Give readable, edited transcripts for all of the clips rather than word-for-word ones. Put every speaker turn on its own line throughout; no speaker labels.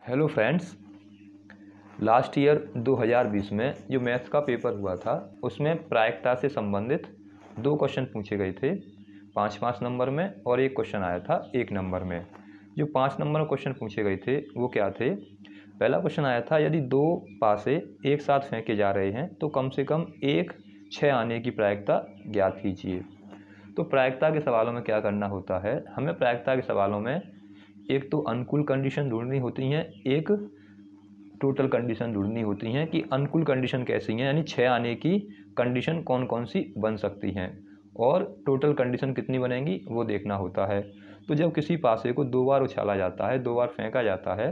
Hello friends, last year 2020 में जो maths का पेपर हुआ था उसमें प्रायिकता से संबंधित 2 क्वेश्चन पूछे गए थे 5-5 नंबर में, और एक क्वेश्चन आया था 1 नंबर में। जो 5 नंबर में क्वेश्चन पूछे गए थे वो क्या थे? पहला क्वेश्चन आया था, यदि 2 पासे एक साथ फेंके जा रहे हैं तो कम से कम एक 6 आने की प्रायिकता ज्ञात कीजिए। तो प्रायिकता के सवालों में क्या करना होता है, हमें प्रायिकता के सवालों में एक तो अनुकूल कंडीशन ढूंढनी होती हैं, एक टोटल कंडीशन ढूंढनी होती हैं कि अनुकूल कंडीशन कैसी हैं, यानी 6 आने की कंडीशन कौन कौन सी बन सकती हैं, और टोटल कंडीशन कितनी बनेंगी वो देखना होता है। तो जब किसी पासे को 2 बार उछाला जाता है, 2 बार फेंका जाता है,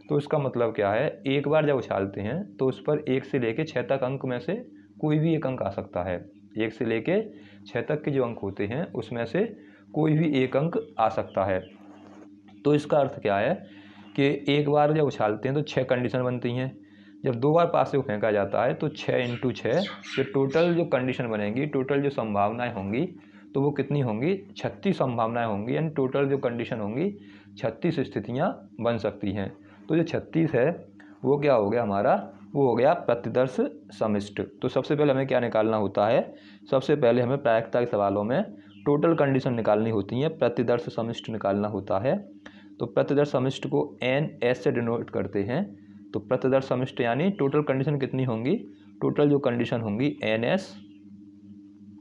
तो इसका मतलब क्या है, एक बार जब उछालते हैं तो उस पर 1 से लेकर 6 तक अंक में से कोई भी एक अंक आ सकता है। 1 से लेकर 6 तक के जो अंक होते हैं उसमें से कोई भी एक अंक आ सकता है। तो इसका अर्थ क्या है कि एक बार जब उछालते हैं तो 6 कंडीशन बनती हैं। जब 2 बार पासे को फेंका जाता है तो 6 × 6 जो टोटल जो कंडीशन बनेंगी, टोटल जो संभावनाएं होंगी, तो वो कितनी होंगी? 36 संभावनाएं होंगी, यानी टोटल जो कंडीशन होंगी 36 स्थितियां बन सकती हैं। तो जो 36 है वो क्या हो गया हमारा? वो हो गया प्रतिदर्श समिष्ट। तो सबसे पहले हमें क्या निकालना होता है? सबसे पहले हमें प्रायिकता के सवालों में टोटल कंडीशन निकालनी होती है, प्रतिदर्श समिष्ट निकालना होता है। तो प्रतिदर्श समिष्ट को NS से डिनोट करते हैं। तो प्रतिदर्श समिष्ट यानी टोटल कंडीशन कितनी होंगी? टोटल जो कंडीशन होंगी NS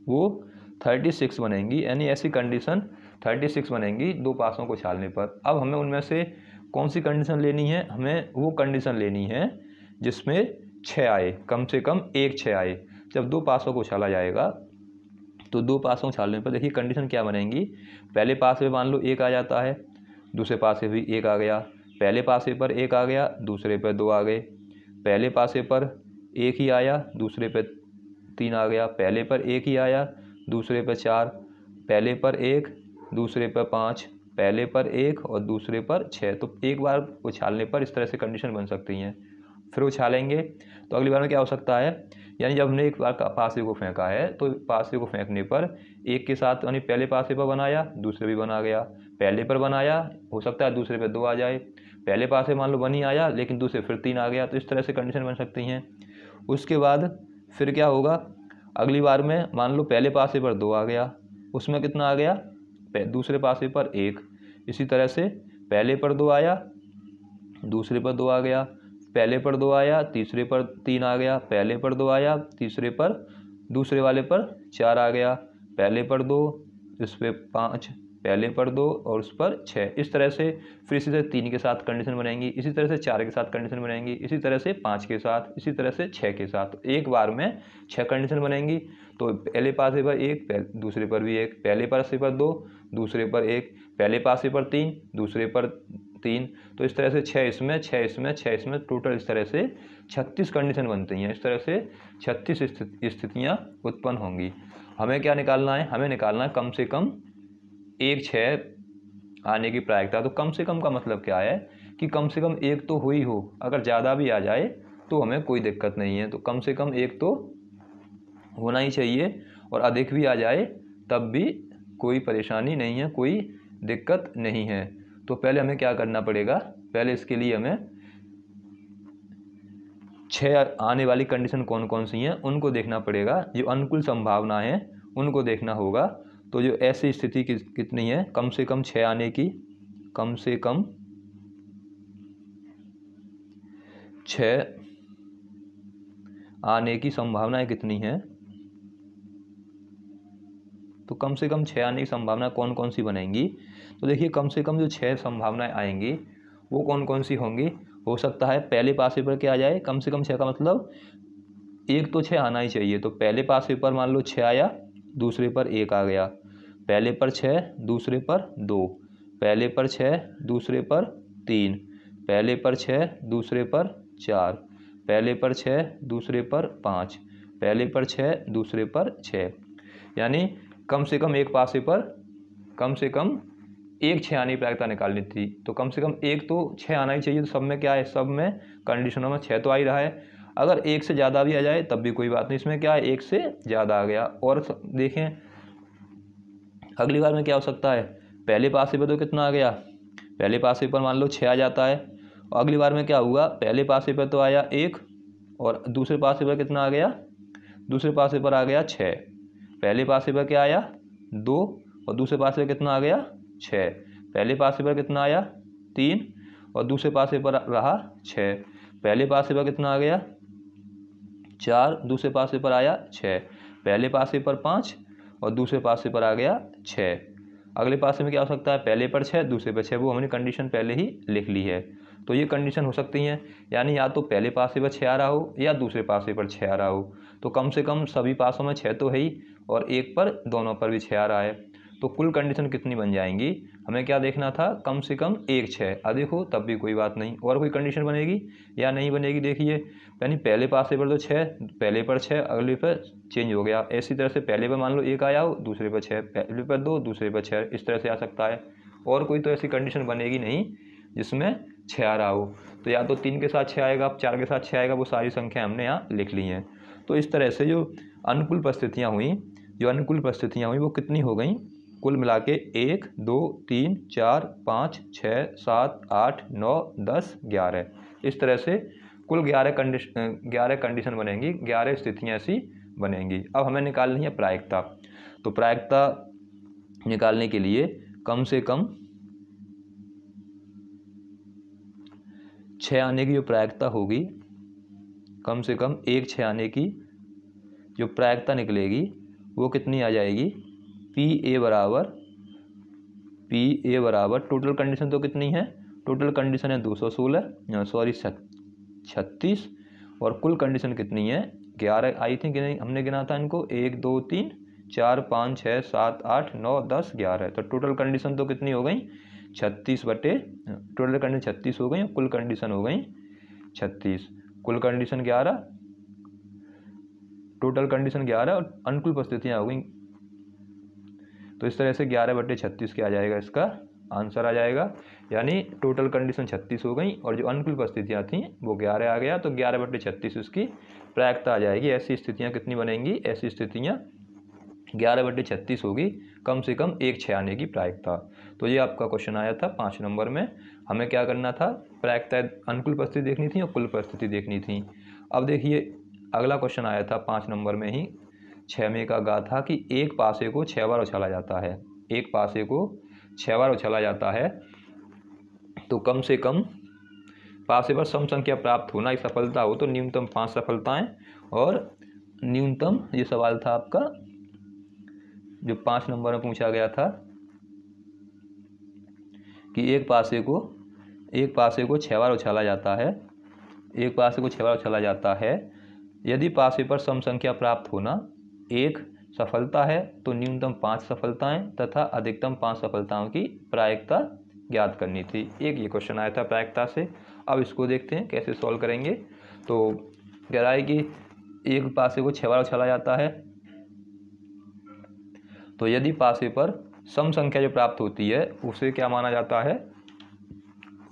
वो 36 बनेंगी, यानी ऐसी कंडीशन 36 बनेंगी 2 पासों को उछालने पर। अब हमें उनमें से कौन सी कंडीशन लेनी है? हमें वो कंडीशन लेनी है जिसमें 6 आए, कम से कम एक 6 आए। जब 2 पासों को उछाला जाएगा तो 2 पासों उछालने पर देखिए कंडीशन क्या बनेंगी। पहले पासे मान लो 1 आ जाता है, दूसरे पासे भी 1 आ गया, पहले पासे पर 1 आ गया, दूसरे पर 2 आ गए, पहले पासे पर 1 ही आया, दूसरे पर 3 आ गया, पहले पर 1 ही आया, दूसरे पर 4, पहले पर 1, दूसरे पर 5, पहले पर 1 और दूसरे पर 6। तो एक बार उछालने पर इस तरह से कंडीशन बन सकती हैं। फिर उछालेंगे तो अगली बार में क्या हो सकता है, यानी जब हमने एक बार पासे को फेंका है तो पासे को फेंकने पर एक के साथ, यानी पहले पासे पर बनाया, दूसरे भी बना गया, पहले पर बनाया, हो सकता है दूसरे पर 2 आ जाए, पहले पासे मान लो 1 ही आया लेकिन दूसरे फिर 3 आ गया। तो इस तरह से कंडीशन बन सकती हैं। उसके बाद फिर क्या होगा, अगली बार में मान लो पहले पासे पर 2 आ गया, उसमें कितना आ गया? दूसरे पासे पर 1। इसी तरह से पहले पर 2 आया, दूसरे पर 2 आ गया, पहले पर 2 आया, तीसरे पर 3 आ गया, पहले पर 2 आया, तीसरे पर, दूसरे वाले पर 4 आ गया, पहले पर 2, इस पर 5, पहले पर 2 और उस पर 6। इस तरह से फिर इसी तरह 3 के साथ कंडीशन बनेंगी, इसी तरह से 4 के साथ कंडीशन बनेंगी, इसी तरह से 5 के साथ, इसी तरह से 6 के साथ। एक बार में 6 कंडीशन बनेंगी। तो पहले पासे पर 1, दूसरे पर भी 1, पहले पासे पर 2, दूसरे पर 1, पहले पासे पर 3, दूसरे पर 3। तो इस तरह से 6 इसमें, 6 इसमें, 6 इसमें, टोटल इस तरह से 36 कंडीशन बनती हैं। इस तरह से 36 स्थितियाँ उत्पन्न होंगी। हमें क्या निकालना है? हमें निकालना है कम से कम एक 6 आने की प्रायिकता। तो कम से कम का मतलब क्या है कि कम से कम एक तो हुई हो, अगर ज़्यादा भी आ जाए तो हमें कोई दिक्कत नहीं है। तो कम से कम एक तो होना ही चाहिए, और अधिक भी आ जाए तब भी कोई परेशानी नहीं है, कोई दिक्कत नहीं है। तो पहले हमें क्या करना पड़ेगा? पहले इसके लिए हमें 6 आने वाली कंडीशन कौन कौन सी हैं उनको देखना पड़ेगा। जो अनुकूल संभावना है उनको देखना होगा। तो जो ऐसी स्थिति कितनी है, कम से कम 6 आने की, कम से कम 6 आने की संभावनाएं कितनी हैं? तो कम से कम 6 आने की संभावना कौन कौन सी बनेंगी? तो देखिए कम से कम जो 6 संभावनाएं आएंगी वो कौन कौन सी होंगी? हो सकता है पहले पासे पर क्या आ जाए, कम से कम 6 का मतलब एक तो 6 आना ही चाहिए। तो पहले पासे पर मान लो 6 आया, दूसरे पर 1 आ गया, पहले पर 6, दूसरे पर 2, पहले पर 6, दूसरे पर 3, पहले पर 6, दूसरे पर 4, पहले पर 6, दूसरे पर 5, पहले पर 6, दूसरे पर 6। यानी कम से कम एक पासे पर कम से कम एक 6 आने की प्रायिकता निकालनी थी। तो कम से कम एक तो 6 आना ही चाहिए। तो सब में क्या है, सब में कंडीशनों में 6 तो आ ही रहा है। अगर एक से ज़्यादा भी आ जाए तब भी कोई बात नहीं, इसमें क्या है, एक से ज़्यादा आ गया। और देखें अगली बार में क्या हो सकता है, पहले पासे पर तो कितना आ गया, पहले पासे पर मान लो 6 आ जाता है, और अगली बार में क्या हुआ, पहले पासे पर तो आया 1 और दूसरे पासे पर कितना आ गया, दूसरे पासे पर आ गया 6। पहले पासे पर क्या आया 2 और दूसरे पासे पर कितना आ गया 6। पहले पासे पर कितना आया 3 और दूसरे पासे पर रहा 6। पहले पासे पर कितना आ गया 4, दूसरे पासे पर आया 6। पहले पासे पर 5 और दूसरे पासे पर आ गया 6। अगले पासे में क्या हो सकता है, पहले पर 6 दूसरे पर 6, वो हमने कंडीशन पहले ही लिख ली है। तो ये कंडीशन हो सकती हैं, यानी या तो पहले पासे पर 6 आ रहा हो या दूसरे पासे पर 6 आ रहा हो। तो कम से कम सभी पासों में 6 तो है ही और एक पर दोनों पर भी 6 आ रहा है। तो कुल कंडीशन कितनी बन जाएंगी, हमें क्या देखना था, कम से कम एक 6 अधिक हो तब भी कोई बात नहीं। और कोई कंडीशन बनेगी या नहीं बनेगी, देखिए यानी पहले पासे पर तो 6, पहले पर 6, अगले पर चेंज हो गया। इसी तरह से पहले पर मान लो 1 आया हो, दूसरे पर 6, पहले पर 2, दूसरे पर 6, इस तरह से आ सकता है। और कोई तो ऐसी कंडीशन बनेगी नहीं जिसमें 6 आ रहा हो। तो या तो 3 के साथ 6 आएगा, 4 के साथ 6 आएगा, वो सारी संख्या हमने यहाँ लिख ली हैं। तो इस तरह से जो अनुकूल परिस्थितियाँ हुई वो कितनी हो गई, कुल मिला के 1 2 3 4 5 6 7 8 9 10 11, इस तरह से कुल 11 कंडीशन बनेंगी, 11 स्थितियाँ ऐसी बनेंगी। अब हमें निकालनी है प्रायिकता। तो प्रायिकता निकालने के लिए कम से कम 6 आने की जो प्रायिकता होगी, कम से कम 1 6 आने की जो प्रायिकता निकलेगी वो कितनी आ जाएगी, पी ए बराबर टोटल कंडीशन तो कितनी है, टोटल कंडीशन है 36 और कुल कंडीशन कितनी है 11 आई थी कि नहीं, हमने गिना था इनको 1 2 3 4 5 6 7 8 9 10 11। तो टोटल कंडीशन तो कितनी हो गई 36 बटे, टोटल कंडीशन 36 हो गई, कुल कंडीशन हो गई 36, कुल कंडीशन 11, टोटल कंडीशन 11 और अनुकूल परिस्थितियाँ हो गई। तो इस तरह से 11 बटे 36 क्या आ जाएगा, इसका आंसर आ जाएगा। यानी टोटल कंडीशन 36 हो गई और जो अनुकूल परिस्थितियाँ थी वो 11 आ गया, तो 11 बटे 36 इसकी प्रायिकता आ जाएगी। ऐसी स्थितियाँ कितनी बनेंगी, ऐसी स्थितियाँ 11 बटे 36 होगी, कम से कम 1 6 आने की प्रायिकता। तो ये आपका क्वेश्चन आया था 5 नंबर में। हमें क्या करना था, प्रायिकता अनुकूल परिस्थिति देखनी थी और कुल परिस्थिति देखनी थी। अब देखिए अगला क्वेश्चन आया था 5 नंबर में ही 6 में का गा था कि एक पासे को 6 बार उछाला जाता है, एक पासे को 6 बार उछाला जाता है, तो कम से कम पासे पर सम संख्या प्राप्त होना एक सफलता हो तो न्यूनतम 5 सफलताएं, और न्यूनतम, ये सवाल था आपका जो 5 नंबर में पूछा गया था कि एक पासे को 6 बार उछाला जाता है, एक पासे को 6 बार उछाला जाता है, यदि पासे पर सम संख्या प्राप्त होना 1 सफलता है तो न्यूनतम 5 सफलताएं तथा अधिकतम 5 सफलताओं की प्रायिकता ज्ञात करनी थी। एक ये क्वेश्चन आया था प्रायिकता से। अब इसको देखते हैं कैसे सॉल्व करेंगे। तो कह रहा है कि एक पासे को 6 बार उछाला जाता है, तो यदि पासे पर सम संख्या जो प्राप्त होती है उसे क्या माना जाता है,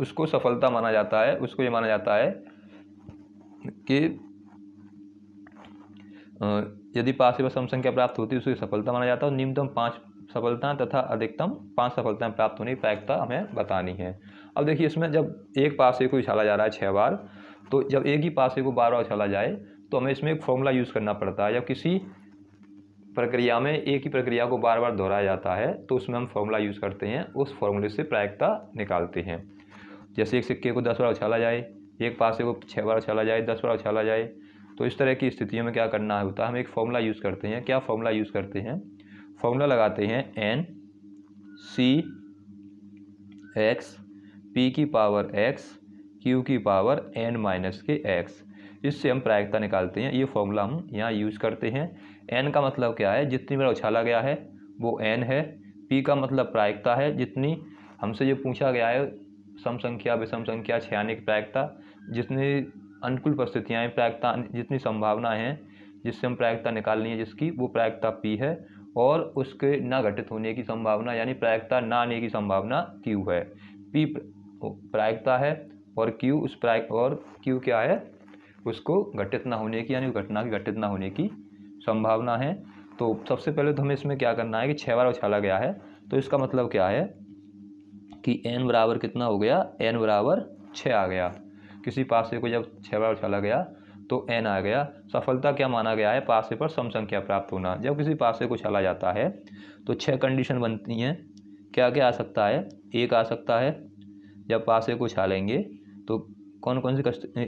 उसको सफलता माना जाता है। उसको ये माना जाता है कि यदि पासे पर सम संख्या प्राप्त होती है उसे सफलता माना जाता है, और न्यूनतम 5 सफलताएं तथा अधिकतम 5 सफलताएं प्राप्त होने की प्रायिकता हमें बतानी है। अब देखिए इसमें जब एक पासे को उछाला जा रहा है 6 बार, तो जब एक ही पासे को बार बार उछाला जाए तो हमें इसमें एक फॉर्मूला यूज़ करना पड़ता है। जब किसी प्रक्रिया में एक ही प्रक्रिया को बार बार दोहराया जाता है तो उसमें हम फॉर्मूला यूज़ करते हैं, उस फॉर्मूले से प्रायिकता निकालते हैं। जैसे एक सिक्के को 10 बार उछाला जाए, एक पासे को 6 बार उछाला जाए, 10 बार उछाला जाए, तो इस तरह की स्थितियों में क्या करना होता है, हम एक फॉर्मूला यूज़ करते हैं। क्या फॉर्मूला यूज़ करते हैं, फॉर्मूला लगाते हैं n c x p की पावर x q की पावर n माइनस के x, इससे हम प्रायिकता निकालते हैं। ये फॉर्मूला हम यहाँ यूज़ करते हैं। n का मतलब क्या है, जितनी बार उछाला गया है वो n है। p का मतलब प्रायिकता है, जितनी हमसे जो पूछा गया है सम संख्या विषम संख्या 6 आने की प्रायिकता, जितनी अनुकूल परिस्थितियाँ प्रायिकता, जितनी संभावना है जिससे हम प्रायिकता निकालनी है जिसकी, वो प्रायिकता p है, और उसके ना घटित होने की संभावना यानी प्रायिकता ना आने की संभावना q है। p प्रायिकता है और q क्या है, उसको घटित ना होने की यानी घटना की घटित ना होने की संभावना है। तो सबसे पहले तो हमें इसमें क्या करना है कि 6 बार उछाला गया है, तो इसका मतलब क्या है कि n बराबर कितना हो गया, n बराबर 6 आ गया। किसी पासे को जब 6 बार उछाला गया तो n आ गया। सफलता क्या माना गया है? पासे पर सम संख्या प्राप्त होना। जब किसी पासे को उछाला जाता है तो 6 कंडीशन बनती हैं। क्या क्या आ सकता है? 1 आ सकता है। जब पासे को उछालेंगे तो कौन कौन सी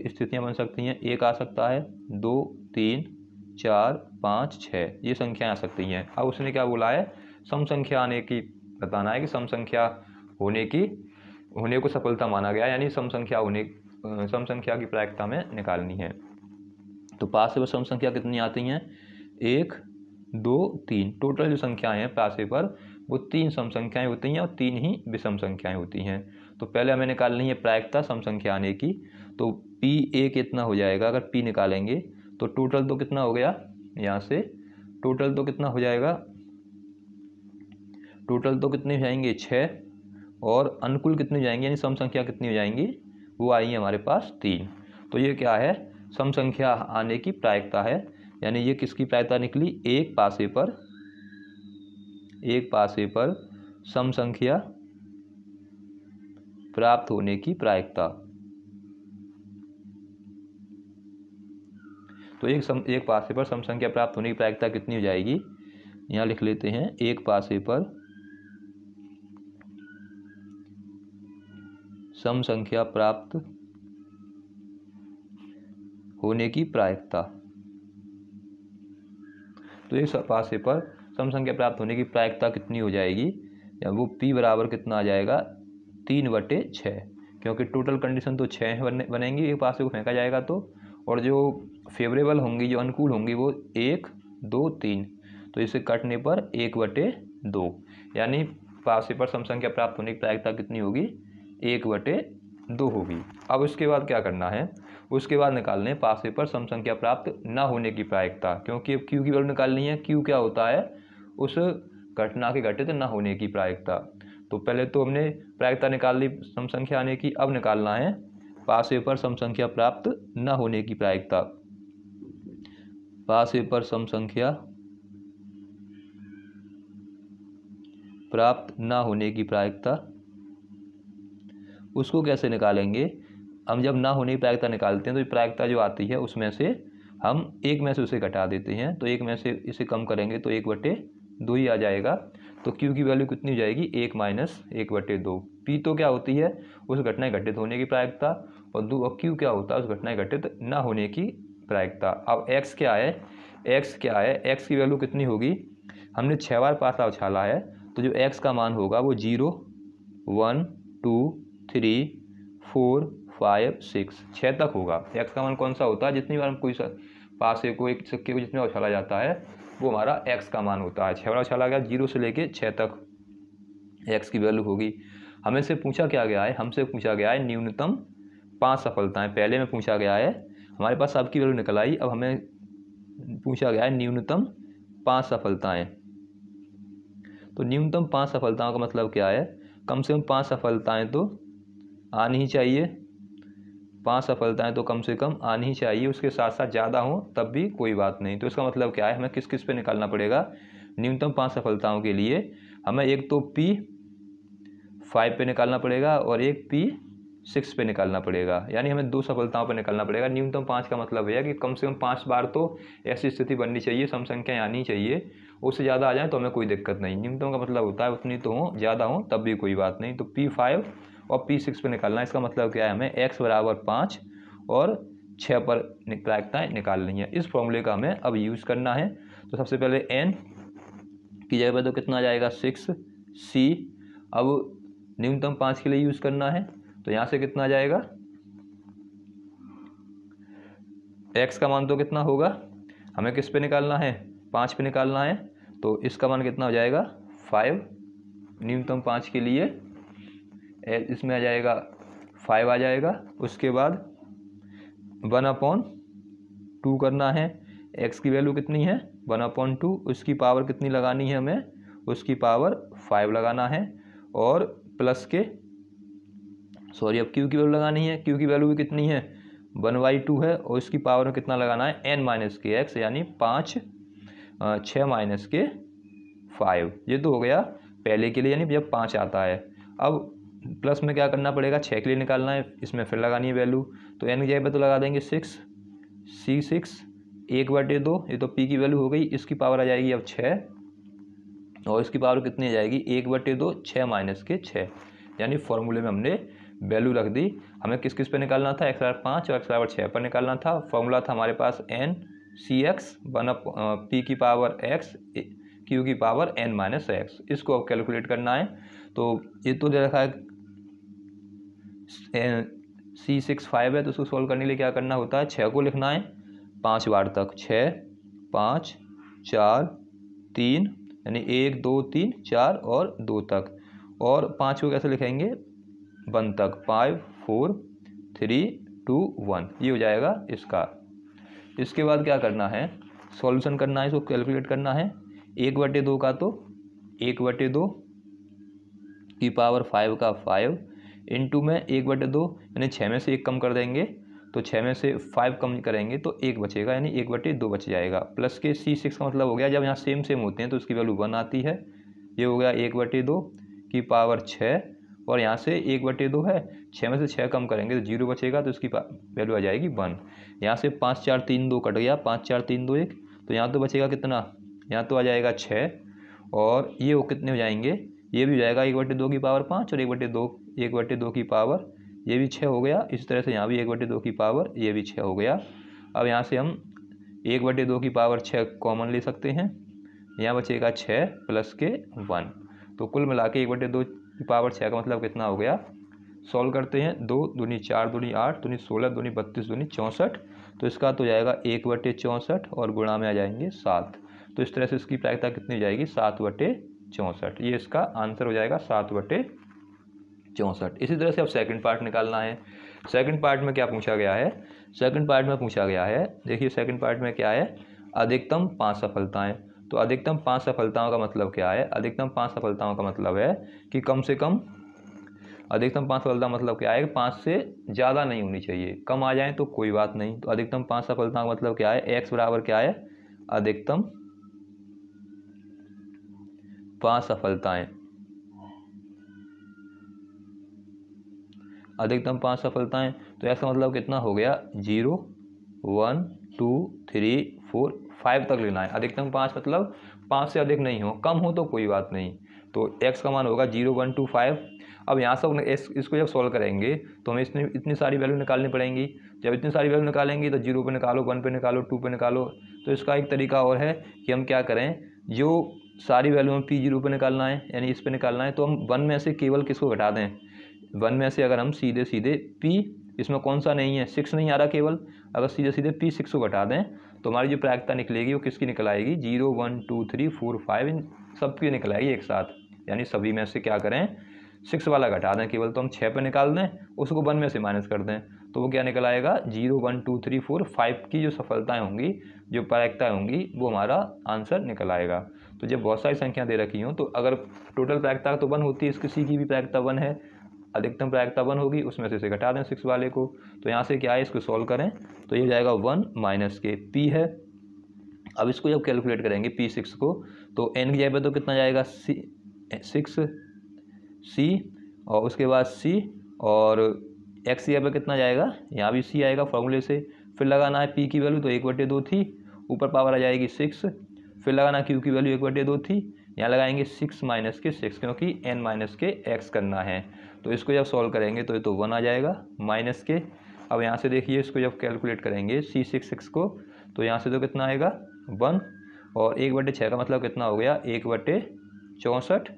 स्थितियाँ बन सकती हैं? 1 आ सकता है, 2, 3, 4, 5, 6 ये संख्याएँ आ सकती हैं। अब उसने क्या बोला है? सम संख्या आने की बताना है कि सम संख्या होने को सफलता माना गया, यानी सम संख्या की प्रायिकता में निकालनी है। तो पासे पर सम संख्या कितनी आती हैं? 1, 2, 3। टोटल जो संख्याएं हैं पासे पर वो 3 सम संख्याएं होती हैं और 3 ही विषम संख्याएं होती हैं। तो पहले हमें निकालनी है प्रायिकता सम संख्या आने की। तो P कितना हो जाएगा? अगर P निकालेंगे तो टोटल तो कितना हो गया? यहाँ से टोटल तो कितना हो जाएगा? टोटल तो कितने हो जाएंगे? 6। और अनुकूल कितने हो जाएंगे, यानी सम संख्या कितनी हो जाएंगी? वो आई है हमारे पास 3। तो ये क्या है? सम संख्या आने की प्रायिकता है, यानी ये किसकी प्रायिकता निकली? एक पासे पर सम संख्या प्राप्त होने की प्रायिकता। तो एक पासे पर सम संख्या प्राप्त होने की प्रायिकता कितनी हो जाएगी? यहाँ लिख लेते हैं, एक पासे पर सम संख्या प्राप्त होने की प्रायिकता। तो एक पासे पर सम संख्या प्राप्त होने की प्रायिकता कितनी हो जाएगी? या वो P बराबर कितना आ जाएगा? 3/6, क्योंकि टोटल कंडीशन तो 6 बनेंगी एक पासे को फेंका जाएगा तो, और जो फेवरेबल होंगी, जो अनुकूल होंगी, वो 1, 2, 3। तो इसे काटने पर 1/2, यानी पासे पर सम संख्या प्राप्त होने की प्रायिकता कितनी होगी? 1/2 होगी। अब उसके बाद क्या करना है? उसके बाद निकालने हैं पासे पर सम संख्या प्राप्त न होने की प्रायिकता, क्योंकि अब Q की वैल्यू निकालनी है। Q क्या होता है? उस घटना के घटित न होने की प्रायिकता। तो पहले तो हमने प्रायिकता निकाल ली सम संख्या आने की, अब निकालना है पासे पर सम संख्या प्राप्त न होने की प्रायिकता। पासे पर सम संख्या प्राप्त न होने की प्रायिकता, उसको कैसे निकालेंगे? हम जब ना होने की प्रायिकता निकालते हैं तो प्रायिकता जो आती है उसमें से हम एक में से उसे घटा देते हैं। तो एक में से इसे कम करेंगे तो 1/2 ही आ जाएगा। तो Q की वैल्यू कितनी हो जाएगी? 1 - 1/2। P तो क्या होती है? उस घटना घटित होने की प्रायिकता, और Q क्या होता है? उस घटना घटित ना होने की प्रायिकता। अब X क्या है? X की वैल्यू कितनी होगी? हमने 6 बार पासा उछाला है, तो जो X का मान होगा वो 0, 1, 2, 3, 4, 5, 6 तक होगा। X का मान कौन सा होता है? जितनी बार हम कोई पासे को, एक सिक्के को जितनी बार उछाला जाता है वो हमारा X का मान होता है। 6 बार उछाला गया, 0 से लेके 6 तक X की वैल्यू होगी। हमें से पूछा क्या गया है? हमसे पूछा गया है न्यूनतम 5 सफलताएं। पहले में पूछा गया है, हमारे पास सबकी वैल्यू निकल आई। अब हमें पूछा गया है न्यूनतम 5 सफलताएं। तो न्यूनतम 5 सफलताओं का मतलब क्या है? कम से कम 5 सफलताएं तो आनी ही चाहिए। 5 सफलताएं तो कम से कम आनी ही चाहिए, उसके साथ साथ ज़्यादा हो तब भी कोई बात नहीं। तो इसका मतलब क्या है? हमें किस किस पे निकालना पड़ेगा? न्यूनतम 5 सफलताओं के लिए हमें एक तो P5 पे निकालना पड़ेगा और एक P6 पे निकालना पड़ेगा, यानी हमें 2 सफलताओं पे निकालना पड़ेगा। न्यूनतम 5 का मतलब है कि कम से कम 5 बार तो ऐसी स्थिति बननी चाहिए, सम संख्याएँ आनी चाहिए। उससे ज़्यादा आ जाए तो हमें कोई दिक्कत नहीं। न्यूनतम का मतलब होता है उतनी तो हो, ज़्यादा हो तब भी कोई बात नहीं। तो P5 और P6 पे निकालना है। इसका मतलब क्या है? हमें X बराबर 5 और 6 पर प्रायिकताएँ निकालनी है। इस फॉर्मूले का हमें अब यूज़ करना है। तो सबसे पहले N की जगह पर तो कितना आ जाएगा? 6C। अब न्यूनतम 5 के लिए यूज़ करना है, तो यहाँ से कितना आ जाएगा? X का मान तो कितना होगा? हमें किस पे निकालना है? 5 पे निकालना है। तो इसका मान कितना हो जाएगा? 5। न्यूनतम 5 के लिए इसमें आ जाएगा 5 आ जाएगा। उसके बाद 1/2 करना है। X की वैल्यू कितनी है? 1/2। उसकी पावर कितनी लगानी है हमें? उसकी पावर 5 लगाना है। और प्लस के अब Q की वैल्यू लगानी है। Q की वैल्यू भी कितनी है? 1/2 है, और इसकी पावर में कितना लगाना है? n - के x, यानी 5, 6 - के 5। ये तो हो गया पहले के लिए, यानी जब 5 आता है। अब प्लस में क्या करना पड़ेगा, 6 के लिए निकालना है, इसमें फिर लगानी है वैल्यू। तो n की जगह पे तो लगा देंगे 6, C6 1/2, ये तो p की वैल्यू हो गई, इसकी पावर आ जाएगी अब 6, और इसकी पावर कितनी आ जाएगी 1/2, 6 माइनस के 6, यानी फॉर्मूले में हमने वैल्यू रख दी। हमें किस किस पे निकालना था, x/5 और x/6 पर निकालना था। फॉर्मूला था हमारे पास n cx 1/p की पावर x q की पावर n-x, इसको अब कैलकुलेट करना है। तो ये तो दे रखा है C6 5 है, तो उसको सॉल्व करने के लिए क्या करना होता है, 6 को लिखना है 5 बार तक, 6 5 4 3, यानी 1 2 3 4 और 2 तक, और 5 को कैसे लिखेंगे 1 तक, 5 4 3 2 1, ये हो जाएगा इसका। इसके बाद क्या करना है, सॉल्यूशन करना है, इसको कैलकुलेट करना है। 1/2 का तो 1/2 की पावर 5 का 5 इंटू में 1/2, यानी 6 में से 1 कम कर देंगे, तो 6 में से 5 कम करेंगे तो 1 बचेगा, यानी 1/2 बच जाएगा। प्लस के C6 का मतलब हो गया, जब यहाँ सेम सेम होते हैं तो उसकी वैल्यू 1 आती है। ये हो गया 1/2 की पावर 6, और यहाँ से 1/2 है, 6 में से 6 कम करेंगे तो 0 बचेगा, तो इसकी वैल्यू आ जाएगी 1। यहाँ से 5 4 3 2 कट गया, 5 4 3 2 1, तो यहाँ तो बचेगा कितना, यहाँ तो आ जाएगा 6, और ये वो कितने हो जाएंगे, ये भी हो जाएगा 1/2 की पावर 5 और 1/2 की पावर ये भी 6 हो गया। इस तरह से यहाँ भी 1/2 की पावर ये भी 6 हो गया। अब यहाँ से हम 1/2 की पावर 6 कॉमन ले सकते हैं, यहाँ बचेगा 6 प्लस के 1, तो कुल मिला के 1/2 की पावर 6 का मतलब कितना हो गया। सॉल्व करते हैं, 2 दूनी 4 दूनी 8 दूनी 16 दूनी 32 दूनी 64, तो इसका तो जाएगा 1/64 और गुणा में आ जाएंगे 7। तो इस तरह से इसकी प्रायिकता कितनी हो जाएगी 7/64, ये इसका आंसर हो जाएगा 7/64। इसी तरह से अब सेकंड पार्ट निकालना है। सेकंड पार्ट में क्या पूछा गया है, सेकंड पार्ट में पूछा गया है, देखिए सेकंड पार्ट में क्या है, अधिकतम 5 सफलताएं। तो अधिकतम 5 सफलताओं का मतलब क्या है, अधिकतम 5 सफलताओं का मतलब है कि कम से कम, अधिकतम 5 सफलता मतलब क्या है, 5 से ज़्यादा नहीं होनी चाहिए, कम आ जाए तो कोई बात नहीं। तो अधिकतम 5 सफलताओं का मतलब क्या है, x बराबर क्या है, अधिकतम 5 सफलताएं, अधिकतम 5 सफलताएं, तो ऐसा मतलब कितना हो गया 0 1 2 3 4 5 तक लेना है। अधिकतम 5 मतलब 5 से अधिक नहीं हो, कम हो तो कोई बात नहीं। तो x का मान होगा 0 1 2 5। अब यहाँ से इसको जब सॉल्व करेंगे तो हमें इतनी सारी वैल्यू निकालनी पड़ेंगी। जब इतनी सारी वैल्यू निकालेंगे तो 0 पे निकालो, 1 पे निकालो, 2 पे निकालो। तो इसका एक तरीका और है कि हम क्या करें, जो सारी वैल्यू हम P0 पे निकालना है, यानी इस पे निकालना है, तो हम 1 में से केवल किसको घटा दें, 1 में से अगर हम सीधे सीधे P, इसमें कौन सा नहीं है 6 नहीं आ रहा केवल, अगर सीधे सीधे P6 को घटा दें तो हमारी जो प्रायिकता निकलेगी वो किसकी निकल आएगी, 0 1 2 3 4 5 इन सबकी निकल आएगी एक साथ। यानी सभी में से क्या करें 6 वाला घटा दें केवल, तो हम 6 पे निकाल दें, उसको 1 में से माइनस कर दें, तो वो क्या निकल आएगा 0 1 2 3 4 5 की जो सफलताएं होंगी, जो प्रायिकताएं होंगी, वो हमारा आंसर निकल आएगा। तो जब बहुत सारी संख्या दे रखी हों तो अगर टोटल प्रायिकता तो 1 होती है, किसी की भी प्रायिकता 1 है, अधिकतम प्रायिकता 1 होगी, उसमें से घटा दें 6 वाले को। तो यहाँ से क्या है, इसको सॉल्व करें तो ये जाएगा 1 माइनस के P है। अब इसको जब कैलकुलेट करेंगे P6 को, तो n की जगह पे तो कितना जाएगा 6 C, और उसके बाद C, और x की जगह पे कितना जाएगा, यहाँ भी C आएगा फॉर्मूले से। फिर लगाना है P की वैल्यू, तो 1/2 थी, ऊपर पावर आ जाएगी 6, फिर लगाना Q की वैल्यू 1/2 थी, यहाँ लगाएंगे 6 माइनस के 6, क्योंकि n माइनस के x करना है। तो इसको जब सॉल्व करेंगे तो ये तो 1 आ जाएगा माइनस के। अब यहाँ से देखिए इसको जब कैलकुलेट करेंगे C6 को, तो यहाँ से तो कितना आएगा 1, और 1/6 का मतलब कितना हो गया 1/64,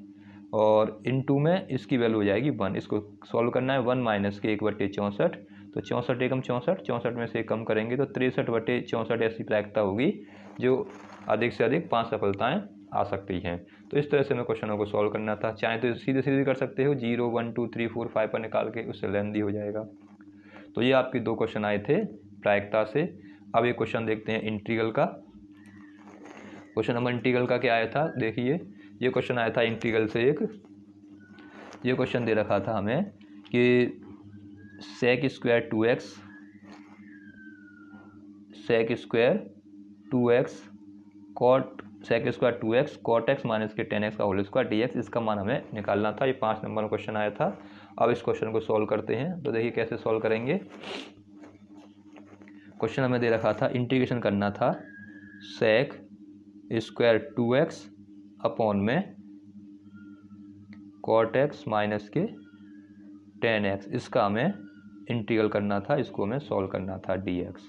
और इनटू में इसकी वैल्यू हो जाएगी 1। इसको सॉल्व करना है 1 माइनस के 1/64, तो 64 एकम 64, 64 में से कम करेंगे तो 63/64 ऐसी प्रायिकता होगी जो अधिक से अधिक 5 सफलताएं आ सकती हैं। तो इस तरह से हमें क्वेश्चनों को सॉल्व करना था। चाहे तो सीधे सीधे कर सकते हो, 0 1 2 3 4 5 पर निकाल के, उससे लेंथी हो जाएगा। तो ये आपके 2 क्वेश्चन आए थे प्रायिकता से। अब एक क्वेश्चन देखते हैं इंटीग्रल का। क्वेश्चन नंबर इंटीग्रल का क्या आया था, देखिए ये क्वेश्चन आया था इंटीग्रल से एक, ये क्वेश्चन दे रखा था हमें कि sec square 2x, sec square 2x cot sec square 2x cot x minus के 10x का होल स्क्वायर dx, इसका मान हमें निकालना था। ये 5 नंबर में क्वेश्चन आया था। अब इस क्वेश्चन को सॉल्व करते हैं। तो देखिए कैसे सॉल्व करेंगे। क्वेश्चन हमें दे रखा था, इंटीग्रेशन करना था सेक स्क्वायर 2x अपॉन में कॉट एक्स माइनस के टेन एक्स, इसका हमें इंटीग्रल करना था, इसको हमें सॉल्व करना था dx।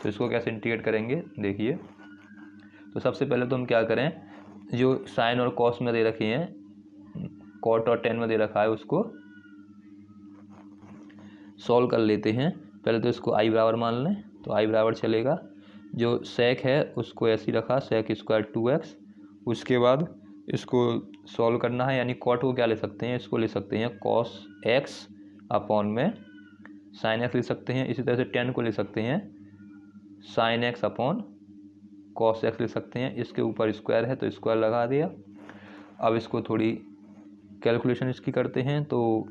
तो इसको कैसे इंटीग्रेट करेंगे देखिए। तो सबसे पहले तो हम क्या करें, जो साइन और कॉस में दे रखी हैं, कॉट और टेन में दे रखा है, उसको सॉल्व कर लेते हैं। पहले तो इसको आई बराबर मान लें, तो आई बराबर चलेगा, जो सेक है उसको ऐसे ही रखा, सेक स्क्वायर 2x। उसके बाद इसको सॉल्व करना है, यानी कॉट को क्या ले सकते हैं, इसको ले सकते हैं कॉस एक्स अपॉन में साइन एक्स ले सकते हैं। इसी तरह से टेन को ले सकते हैं sine x upon cos x ले सकते हैं। इसके ऊपर स्क्वायर है तो स्क्वायर लगा दिया। अब इसको थोड़ी कैलकुलेशन इसकी करते हैं। तो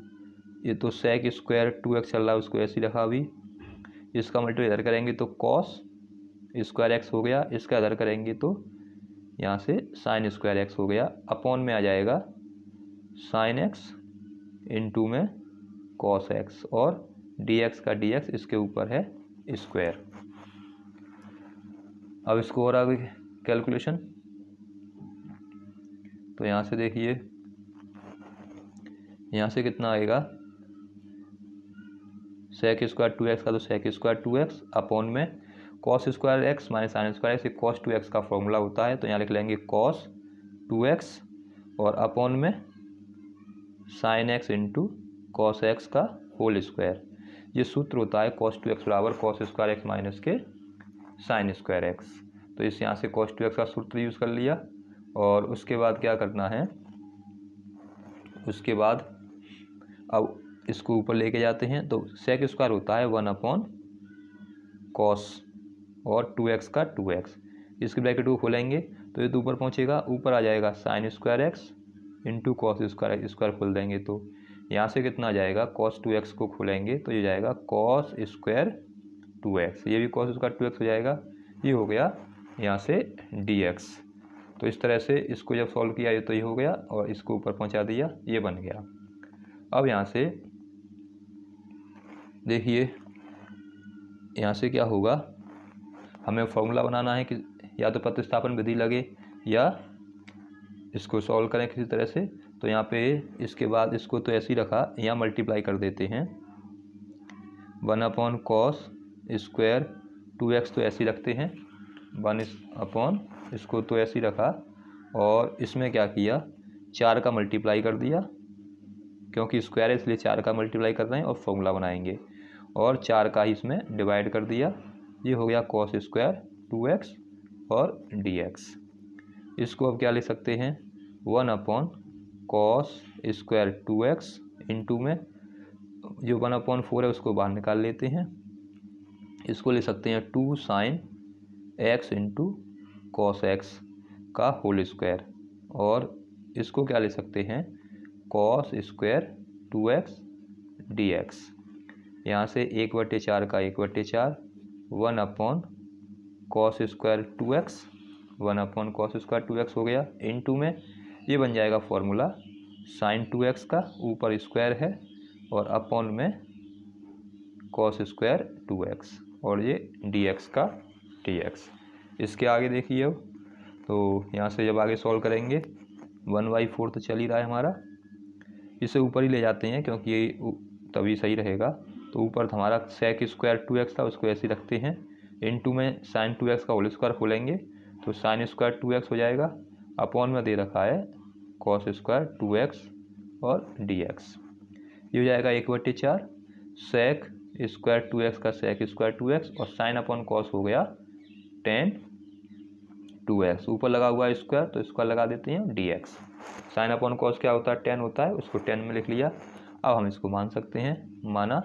ये तो सेक स्क्वायर 2x चल रहा है, उसको ऐसे ही रखा अभी। इसका मल्टीप्लाई इधर करेंगे तो कॉस स्क्वायर एक्स हो गया, इसका इधर करेंगे तो यहाँ से साइन स्क्वायर एक्स हो गया। अपॉन में आ जाएगा साइन एक्स इंटू में कॉस एक्स, और dx का dx इसके ऊपर है स्क्वायर। अब इसको और आगे कैलकुलेशन, तो यहाँ से देखिए, यहाँ से कितना आएगा, सेक स्क्वायर 2x का तो सेक स्क्वायर 2x अपॉन में cos square x minus sine square x, cos 2x का फॉर्मूला होता है, तो यहाँ लिख लेंगे कॉस 2x और अपॉन में sine x into cos x का होल स्क्वायर। ये सूत्र होता है कॉस 2x बराबर कॉस स्क्वायर एक्स माइनस के साइन स्क्वायर एक्स। तो इस यहाँ से कॉस 2x का सूत्र यूज़ कर लिया। और उसके बाद क्या करना है, उसके बाद अब इसको ऊपर लेके जाते हैं। तो सेक स्क्वायर होता है 1 अपॉन कॉस और 2x का 2x, इसके ब्रैकेट को खोलेंगे तो ये तो ऊपर पहुँचेगा, ऊपर आ जाएगा sine square x into cos square x, square खोल देंगे तो यहाँ से कितना आ जाएगा, कॉस 2x को खोलेंगे तो ये जाएगा कॉस स्क्वायर 2x, ये भी कॉस स्क्वायर 2x हो जाएगा। ये हो गया यहाँ से dx। तो इस तरह से इसको जब सॉल्व किया ये तो ये हो गया, और इसको ऊपर पहुँचा दिया, ये बन गया। अब यहाँ से देखिए, यहाँ से क्या होगा, हमें फॉर्मूला बनाना है कि या तो प्रतिस्थापन विधि लगे या इसको सॉल्व करें किसी तरह से। तो यहाँ पे इसके बाद इसको तो ऐसे ही रखा, यहाँ मल्टीप्लाई कर देते हैं 1 अपॉन कॉस स्क्वायर 2x, तो ऐसे ही रखते हैं 1 अपॉन, इसको तो ऐसे ही रखा, और इसमें क्या किया, 4 का मल्टीप्लाई कर दिया, क्योंकि स्क्वायर है इसलिए 4 का मल्टीप्लाई कर रहे हैं, और फॉर्मूला बनाएंगे, और 4 का ही इसमें डिवाइड कर दिया। ये हो गया कॉस स्क्वायर 2x और dx। इसको अब क्या ले सकते हैं, 1 upon cos square 2x into में जो 1/4 है उसको बाहर निकाल लेते हैं, इसको ले सकते हैं 2 sine x into cos x का होल स्क्वायर, और इसको क्या ले सकते हैं, कॉस स्क्वायर 2x dx। यहाँ से 1/4 का 1/4, 1 upon cos square 2x, 1 upon cos square 2x हो गया, इंटू में ये बन जाएगा फॉर्मूला साइन 2x का, ऊपर स्क्वायर है, और अपॉन में कॉस स्क्वायर 2x, और ये dx का dx। इसके आगे देखिए अब, तो यहाँ से जब आगे सॉल्व करेंगे 1/4 तो चल ही रहा है हमारा, इसे ऊपर ही ले जाते हैं क्योंकि ये तभी सही रहेगा। तो ऊपर हमारा सेक स्क्वायर 2x था, उसको ऐसे रखते हैं, इंटू में साइन 2x का होल स्क्वायर खोलेंगे तो साइन स्क्वायर 2x हो जाएगा, अपॉन में दे रखा है कॉस स्क्वायर 2x और dx। ये हो जाएगा 1/4 सेक स्क्वायर 2x का सेक स्क्वायर 2x, और साइन अपॉन कॉस हो गया टेन 2x, ऊपर लगा हुआ है स्क्वायर तो स्क्वायर लगा देते हैं dx। साइन अपॉन कॉस क्या होता है, 10 होता है, उसको 10 में लिख लिया। अब हम इसको मान सकते हैं, माना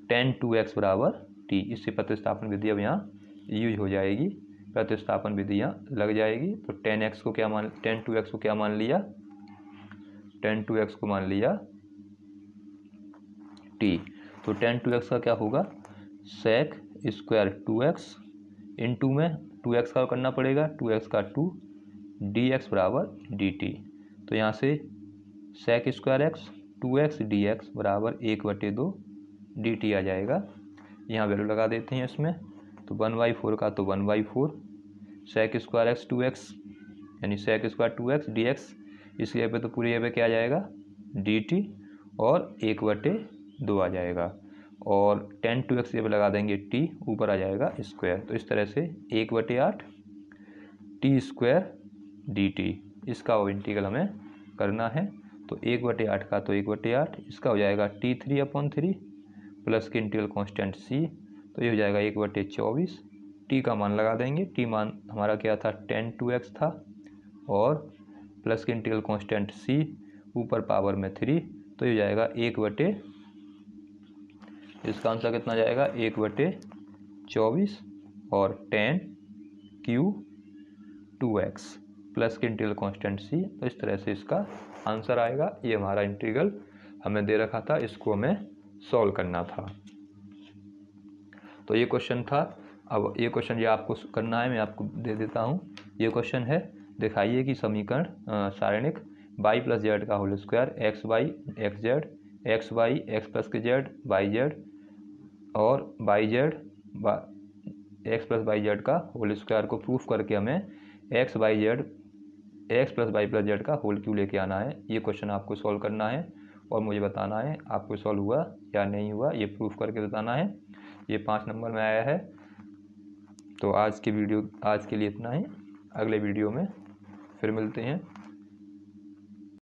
tan 2x बराबर t। इससे प्रतिस्थापन विधि अब यहाँ यूज हो जाएगी, प्रतिस्थापन विधि यहाँ लग जाएगी। तो tan 2x को क्या मान लिया, tan 2x को मान लिया t। तो tan 2x का क्या होगा, सेक स्क्वायर 2x इंटू में 2x का करना पड़ेगा, 2x का 2 dx बराबर dt। तो यहाँ से sec square x 2x dx बराबर 1/2 dt आ जाएगा। यहाँ वैल्यू लगा देते हैं इसमें, तो 1/4 का तो 1/4, sec स्क्वायर x 2x यानी sec स्क्वायर 2x dx, इस जगह पे तो पूरी जगह पे क्या आ जाएगा dt और 1/2 आ जाएगा, और tan 2x जगह पे लगा देंगे t, ऊपर आ जाएगा स्क्वायर। तो इस तरह से 1/8 t स्क्वायर dt, इसका वो इंटीग्रल हमें करना है। तो 1/8 का तो 1/8, इसका हो जाएगा t3/3 प्लस के इंटीग्रल कांस्टेंट c, तो ये हो जाएगा 1/24। t का मान लगा देंगे, t मान हमारा क्या था tan 2x था, और प्लस के इंटीग्रल कांस्टेंट c, ऊपर पावर में 3, तो ये हो जाएगा इसका आंसर कितना जाएगा 1/24 और tan क्यू 2x प्लस के इंटीग्रल कांस्टेंट c, तो इस तरह से इसका आंसर आएगा। ये हमारा इंटीग्रल हमें दे रखा था, इसको हमें सॉल्व करना था। तो ये क्वेश्चन था। अब ये क्वेश्चन जो आपको करना है मैं आपको दे देता हूँ। ये क्वेश्चन है, दिखाइए कि समीकरण सारणिक y प्लस जेड का whole square X Y X Z, X Y X plus के जेड वाई जेड, और Y Z X plus Y Z का होल स्क्वायर को प्रूफ करके हमें X Y Z X plus Y plus Z का whole cube लेके आना है। ये क्वेश्चन आपको सॉल्व करना है और मुझे बताना है आपको सॉल्व हुआ या नहीं हुआ, ये प्रूफ करके बताना है। ये 5 नंबर में आया है। तो आज के लिए इतना ही, अगले वीडियो में फिर मिलते हैं।